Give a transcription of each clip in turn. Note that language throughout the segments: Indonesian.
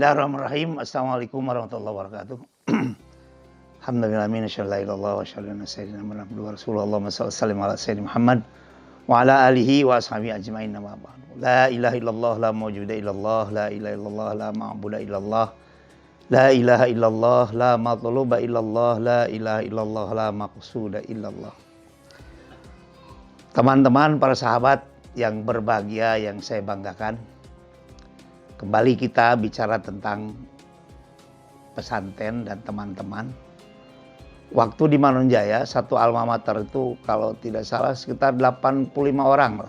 Bismillahirrahmanirrahim. Assalamualaikum warahmatullahi wabarakatuh. Alhamdulillah min syai'illallah wa syallana sayyidina Muhammad wa rasulullah sallallahu ala sayyidina Muhammad wa ala alihi wa ashabihi ajmain wa ba'd. La ilaha illallah la mawjuda illallah, la ilaha illallah la ma'buda illallah, la ilaha illallah la matluba illallah, la ilaha illallah la maqsuda illallah. Teman-teman, para sahabat yang berbahagia, yang saya banggakan, kembali kita bicara tentang pesantren dan teman-teman. Waktu di Manonjaya, satu alma mater itu kalau tidak salah sekitar 85 orang.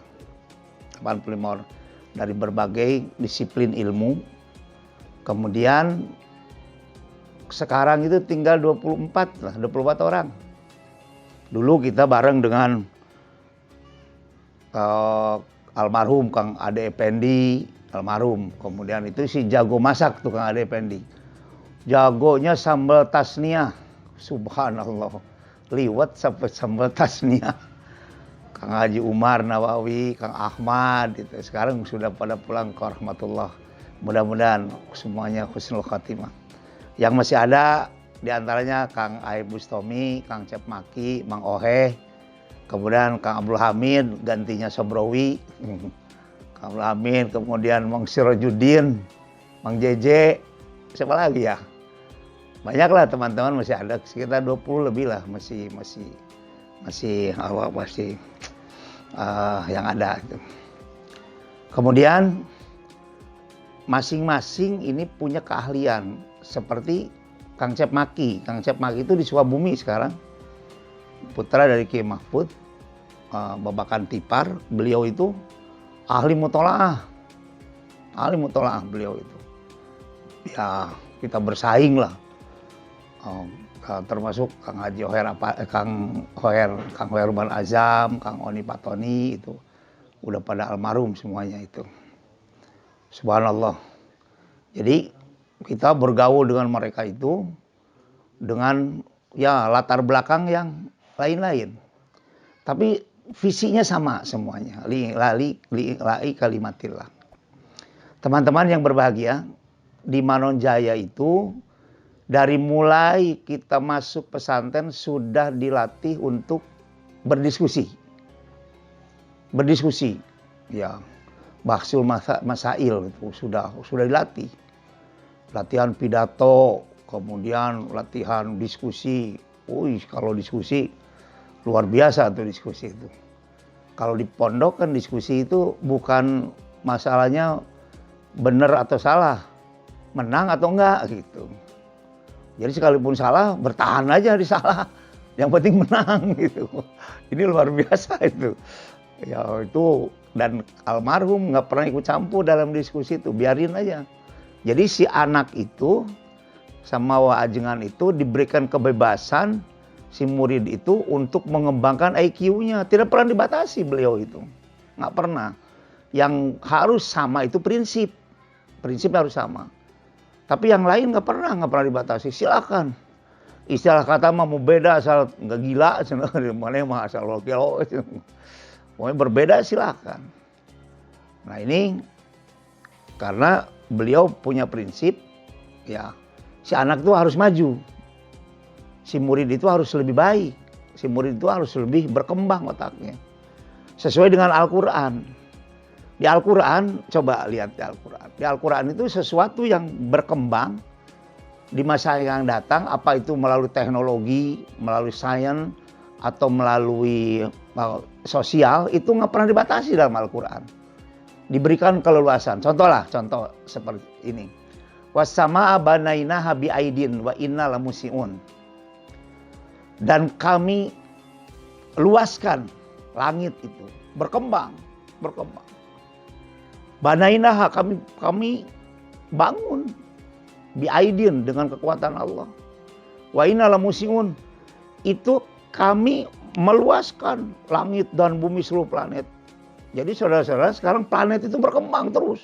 85 orang dari berbagai disiplin ilmu. Kemudian sekarang itu tinggal 24 orang. Dulu kita bareng dengan almarhum Kang Ade Effendi, almarhum. Kemudian itu si jago masak tuh Kang Ade Effendi. Jagonya sambal tasniah. Subhanallah. Liwat sampai sambal tasniah. Kang Haji Umar Nawawi, Kang Ahmad itu sekarang sudah pada pulang ke rahmatullah. Mudah-mudahan semuanya husnul khatimah. Yang masih ada diantaranya Kang Aib Bustomi, Kang Cep Maki, Mang Ohe, kemudian Kang Abdul Hamid gantinya Sobrowi. Kang Abdul Hamid, kemudian Mang Sirojudin, Mang Jeje, siapa lagi ya? Banyaklah teman-teman, masih ada sekitar 20 lebih lah, masih yang ada. Kemudian masing-masing ini punya keahlian, seperti Kang Cep Maki. Kang Cep Maki itu di Sukabumi sekarang, putra dari Kiai Mahfud, Babakan Tipar. Beliau itu ahli mutolaah beliau itu. Ya kita bersaing lah. Termasuk Kang Haji Hoer Kang Hoer Ruban Azam, Kang Oni Patoni itu udah pada almarhum semuanya itu. Subhanallah. Jadi kita bergaul dengan mereka itu dengan ya latar belakang yang lain-lain. Tapi visinya sama semuanya. Li'la'i kalimatillah. Teman-teman yang berbahagia, di Manonjaya itu dari mulai kita masuk pesantren sudah dilatih untuk berdiskusi. Ya, bahsul masail itu sudah dilatih. Latihan pidato, kemudian latihan diskusi. Kalau diskusi luar biasa tuh diskusi itu. Kalau di pondok kan diskusi itu bukan masalahnya benar atau salah, menang atau enggak gitu. Jadi sekalipun salah, bertahan aja di salah. Yang penting menang gitu. Ini luar biasa itu. Ya itu, dan almarhum nggak pernah ikut campur dalam diskusi itu, biarin aja. Jadi si anak itu sama Waajengan itu diberikan kebebasan si murid itu untuk mengembangkan IQ-nya. Tidak pernah dibatasi beliau itu. Nggak pernah. Yang harus sama itu prinsip. Prinsipnya harus sama. Tapi yang lain nggak pernah dibatasi. Silakan. Istilah kata mah mau beda asal nggak gila, mana mah asal lokal. Pokoknya berbeda silakan. Nah ini karena beliau punya prinsip, ya si anak itu harus maju, si murid itu harus lebih baik, si murid itu harus lebih berkembang otaknya, sesuai dengan Al-Quran. Di Al-Quran, coba lihat di Al-Quran. Di Al-Quran itu sesuatu yang berkembang di masa yang datang, apa itu melalui teknologi, melalui sains, atau melalui sosial, itu nggak pernah dibatasi dalam Al-Quran. Diberikan keleluasan. Contoh seperti ini. Wassama'a banainaha bi'aidin wa inna lamusiun. Dan kami luaskan langit itu, berkembang. Banainaha, kami bangun bi'aidin, dengan kekuatan Allah. Wa inna lamusiun, itu kami meluaskan langit dan bumi seluruh planet. Jadi saudara-saudara, sekarang planet itu berkembang terus.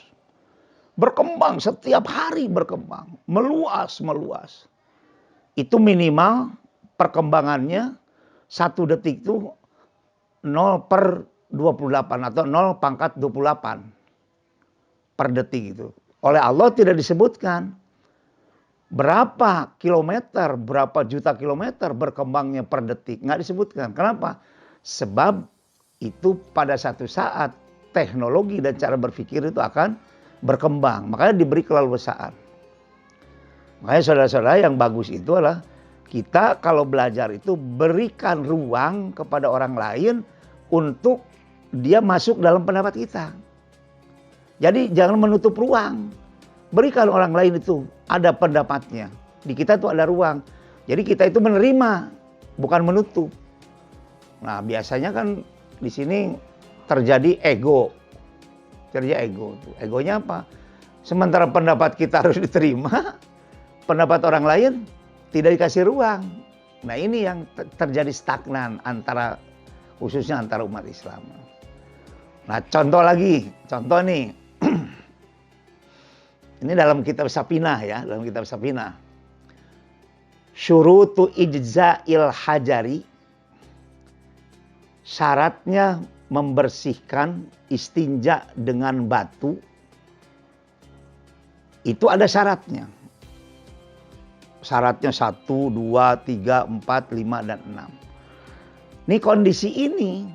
Berkembang setiap hari, berkembang. Meluas. Itu minimal perkembangannya 1 detik itu 0/28 atau 0 pangkat 28 per detik itu. Oleh Allah tidak disebutkan. Berapa kilometer, berapa juta kilometer berkembangnya per detik, nggak disebutkan. Kenapa? Sebab itu pada satu saat teknologi dan cara berpikir itu akan berkembang. Makanya diberi keleluasaan. Makanya saudara-saudara, yang bagus itu adalah kita kalau belajar itu berikan ruang kepada orang lain untuk dia masuk dalam pendapat kita. Jadi jangan menutup ruang. Berikan orang lain itu ada pendapatnya. Di kita itu ada ruang. Jadi kita itu menerima, bukan menutup. Nah, biasanya kan di sini terjadi ego. Terjadi ego. Egonya apa? Sementara pendapat kita harus diterima, pendapat orang lain tidak dikasih ruang. Nah, ini yang terjadi stagnan antara, khususnya antara umat Islam. Nah, contoh lagi. Contoh nih. Ini dalam kitab Sapinah ya, dalam kitab Sapinah. Syurutu ijza'il hajari, syaratnya membersihkan istinja dengan batu, itu ada syaratnya. Syaratnya 1, 2, 3, 4, 5, dan 6. Ini kondisi ini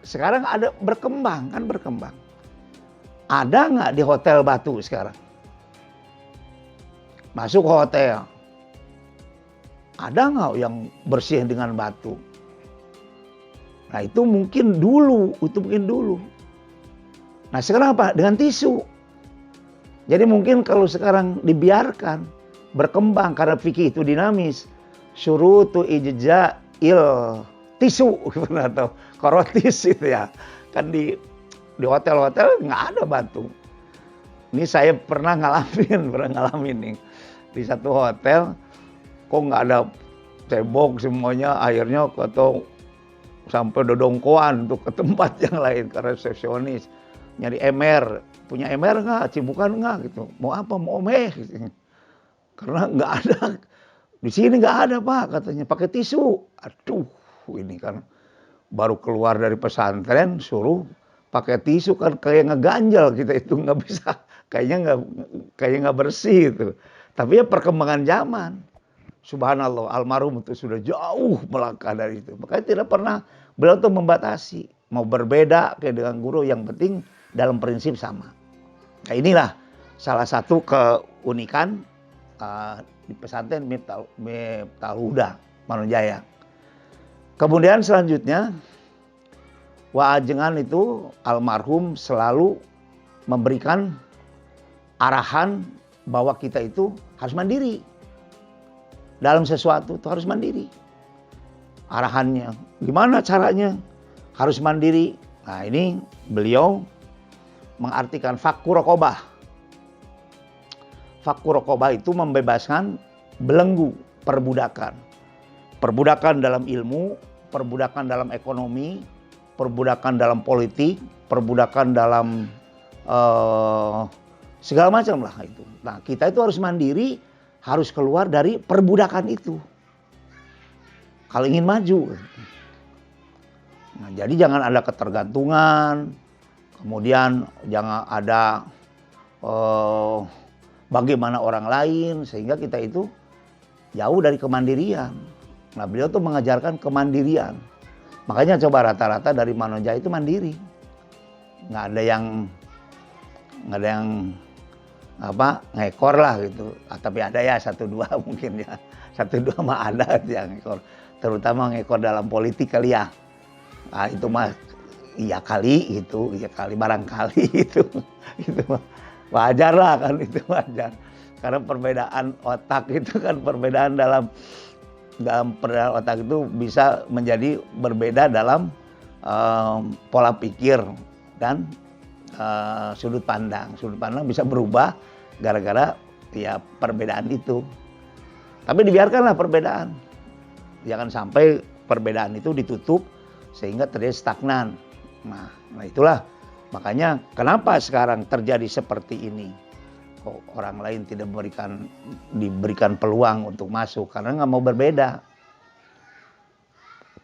sekarang ada berkembang, kan berkembang. Ada nggak di hotel batu sekarang? Masuk hotel. Ada nggak yang bersih dengan batu? Nah, itu mungkin dulu. Nah, sekarang apa? Dengan tisu. Jadi mungkin kalau sekarang dibiarkan berkembang, karena fikih itu dinamis. Syurutu ijza'il tisu atau korotis itu ya. Kan di hotel-hotel nggak ada batu. Ini saya pernah ngalamin nih. Di satu hotel, kok nggak ada cebok semuanya, akhirnya atau sampai dodongkoan untuk ke tempat yang lain ke resepsionis. Nyari ember, punya ember nggak, cibukan nggak gitu. Mau apa, mau omeh gitu. Karena nggak ada, di sini nggak ada Pak katanya, pakai tisu. Aduh, ini kan baru keluar dari pesantren suruh pakai tisu, kan kayak ngeganjal kita itu, nggak bisa, kayaknya nggak bersih itu. Tapi ya perkembangan zaman, subhanallah, almarhum itu sudah jauh melangkah dari itu. Makanya tidak pernah beliau tuh membatasi, mau berbeda kayak dengan guru, yang penting dalam prinsip sama. Nah, inilah salah satu keunikan di pesantren Miftahul Huda Manonjaya. Kemudian selanjutnya, Waajengan itu almarhum selalu memberikan arahan bahwa kita itu harus mandiri. Dalam sesuatu itu harus mandiri. Arahannya, gimana caranya? Harus mandiri. Nah, ini beliau mengartikan fakku rokobah. Fakku rokobah itu membebaskan belenggu perbudakan. Perbudakan dalam ilmu, perbudakan dalam ekonomi, perbudakan dalam politik, perbudakan dalam segala macam lah itu. Nah, kita itu harus mandiri, harus keluar dari perbudakan itu. Kalau ingin maju. Nah, jadi jangan ada ketergantungan, kemudian jangan ada bagaimana orang lain, sehingga kita itu jauh dari kemandirian. Nah, beliau tuh mengajarkan kemandirian. Makanya coba rata-rata dari Manonjaya itu mandiri. Nggak ada yang ngekor lah gitu. Tapi ada ya 1-2 mungkin ya. 1-2 mah ada yang ngekor. Terutama ngekor dalam politik kali ya. Nah, itu mah iya kali barangkali itu wajar lah kan, itu wajar. Karena perbedaan otak itu kan, perbedaan dalam perbedaan otak itu bisa menjadi berbeda dalam pola pikir dan sudut pandang. Sudut pandang bisa berubah gara-gara ya perbedaan itu. Tapi dibiarkanlah perbedaan. Jangan sampai perbedaan itu ditutup sehingga terjadi stagnan. Nah itulah makanya kenapa sekarang terjadi seperti ini. Kok orang lain tidak diberikan peluang untuk masuk karena nggak mau berbeda.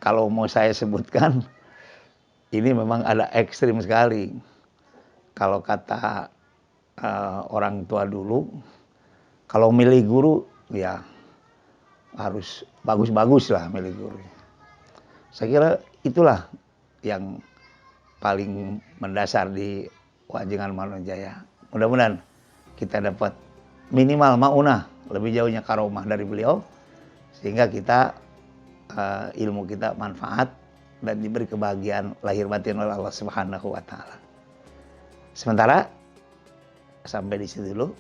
Kalau mau saya sebutkan, ini memang ada ekstrim sekali. Kalau kata orang tua dulu, Kalau milih guru ya harus bagus-bagus lah milih guru. Saya kira itulah yang paling mendasar di Wajengan Manonjaya. Mudah-mudahan kita dapat minimal maunah, lebih jauhnya karomah dari beliau, sehingga kita ilmu kita manfaat dan diberi kebahagiaan lahir batin oleh Allah Subhanahu wa taala. Sementara sampai di situ dulu.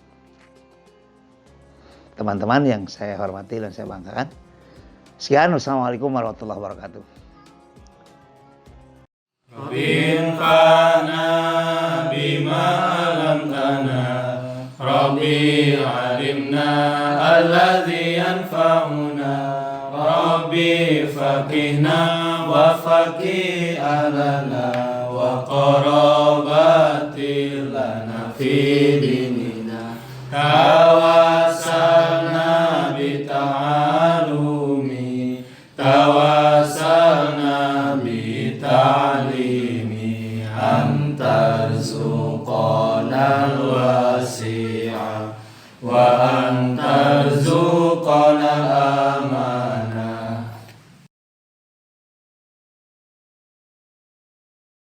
Teman-teman yang saya hormati dan saya banggakan. Sekian, wassalamualaikum warahmatullahi wabarakatuh. Binfa'na bima alamtana Rabbi alimna alladhi yanfa'una Rabbi faqihna wa faqih alana wa qarabati lana fi dinina